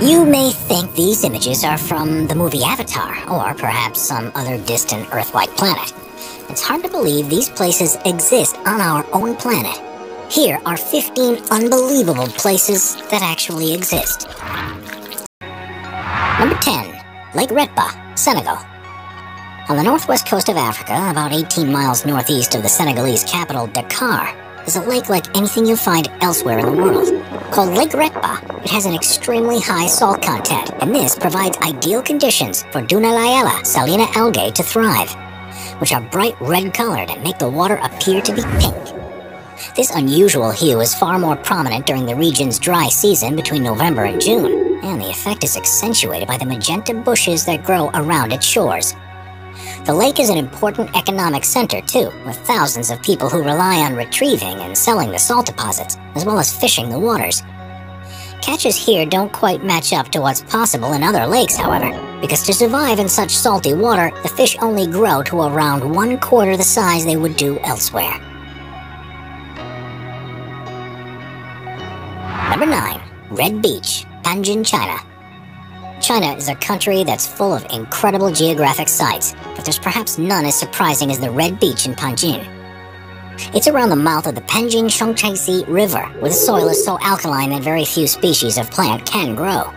You may think these images are from the movie Avatar, or perhaps some other distant Earth-like planet. It's hard to believe these places exist on our own planet. Here are 15 unbelievable places that actually exist. Number 10. Lake Retba, Senegal. On the northwest coast of Africa, about 18 miles northeast of the Senegalese capital, Dakar, is a lake like anything you'll find elsewhere in the world. Called Lake Retba, it has an extremely high salt content, and this provides ideal conditions for Dunaliella salina algae to thrive, which are bright red-colored and make the water appear to be pink. This unusual hue is far more prominent during the region's dry season between November and June, and the effect is accentuated by the magenta bushes that grow around its shores. The lake is an important economic center, too, with thousands of people who rely on retrieving and selling the salt deposits, as well as fishing the waters. Catches here don't quite match up to what's possible in other lakes, however, because to survive in such salty water, the fish only grow to around 1/4 the size they would do elsewhere. Number 9. Red Beach, Panjin, China. China is a country that's full of incredible geographic sites, but there's perhaps none as surprising as the Red Beach in Panjin. It's around the mouth of the Panjin-Shongchaisi River, where the soil is so alkaline that very few species of plant can grow.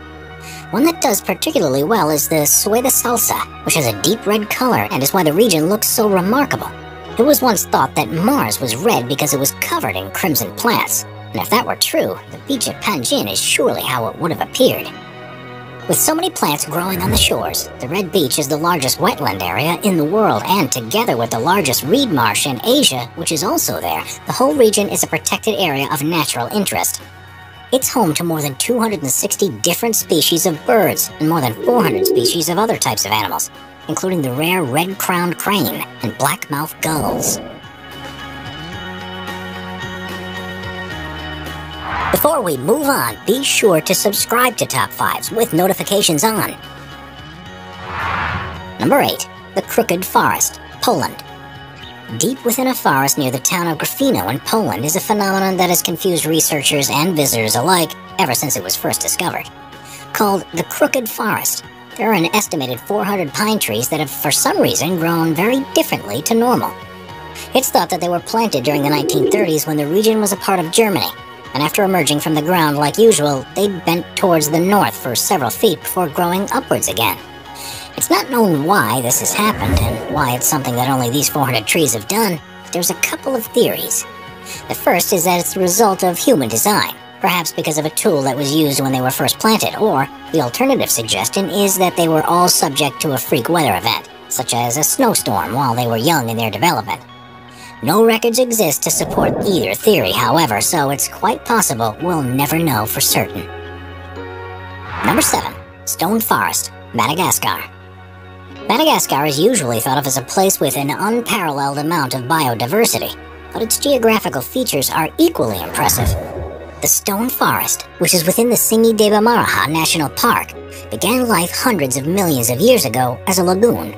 One that does particularly well is the Sueda salsa, which has a deep red color and is why the region looks so remarkable. It was once thought that Mars was red because it was covered in crimson plants, and if that were true, the beach at Panjin is surely how it would have appeared. With so many plants growing on the shores, the Red Beach is the largest wetland area in the world, and together with the largest reed marsh in Asia, which is also there, the whole region is a protected area of natural interest. It's home to more than 260 different species of birds and more than 400 species of other types of animals, including the rare red-crowned crane and black-mouthed gulls. Before we move on, be sure to subscribe to Top 5s with notifications on. Number 8. The Crooked Forest, Poland. Deep within a forest near the town of Gryfino in Poland is a phenomenon that has confused researchers and visitors alike ever since it was first discovered. Called the Crooked Forest, there are an estimated 400 pine trees that have for some reason grown very differently to normal. It's thought that they were planted during the 1930s when the region was a part of Germany, and after emerging from the ground like usual, they bent towards the north for several feet before growing upwards again. It's not known why this has happened, and why it's something that only these 400 trees have done, but there's a couple of theories. The first is that it's the result of human design, perhaps because of a tool that was used when they were first planted, or the alternative suggestion is that they were all subject to a freak weather event, such as a snowstorm while they were young in their development. No records exist to support either theory, however, so it's quite possible we'll never know for certain. Number 7. Stone Forest, Madagascar. Madagascar is usually thought of as a place with an unparalleled amount of biodiversity, but its geographical features are equally impressive. The Stone Forest, which is within the Tsingy-de-Bemaraha National Park, began life hundreds of millions of years ago as a lagoon.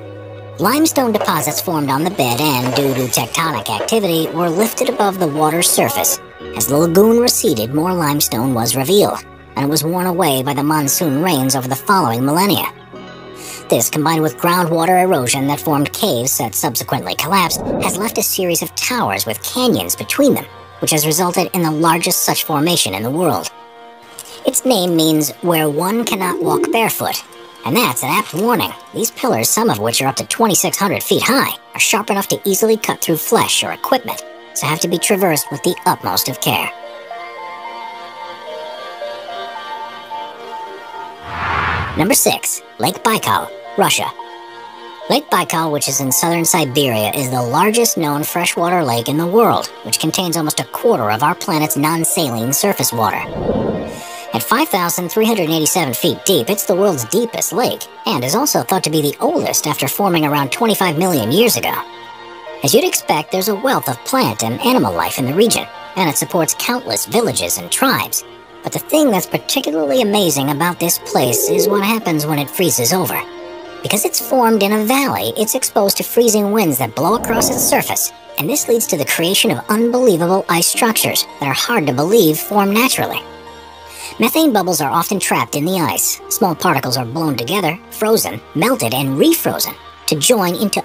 Limestone deposits formed on the bed and, due to tectonic activity, were lifted above the water's surface. As the lagoon receded, more limestone was revealed, and it was worn away by the monsoon rains over the following millennia. This, combined with groundwater erosion that formed caves that subsequently collapsed, has left a series of towers with canyons between them, which has resulted in the largest such formation in the world. Its name means, where one cannot walk barefoot. And that's an apt warning. These pillars, some of which are up to 2,600 feet high, are sharp enough to easily cut through flesh or equipment, so have to be traversed with the utmost of care. Number 6. Lake Baikal, Russia. Lake Baikal, which is in southern Siberia, is the largest known freshwater lake in the world, which contains almost 1/4 of our planet's non-saline surface water. At 5,387 feet deep, it's the world's deepest lake, and is also thought to be the oldest after forming around 25 million years ago. As you'd expect, there's a wealth of plant and animal life in the region, and it supports countless villages and tribes. But the thing that's particularly amazing about this place is what happens when it freezes over. Because it's formed in a valley, it's exposed to freezing winds that blow across its surface, and this leads to the creation of unbelievable ice structures that are hard to believe form naturally. Methane bubbles are often trapped in the ice. Small particles are blown together, frozen, melted, and refrozen to join into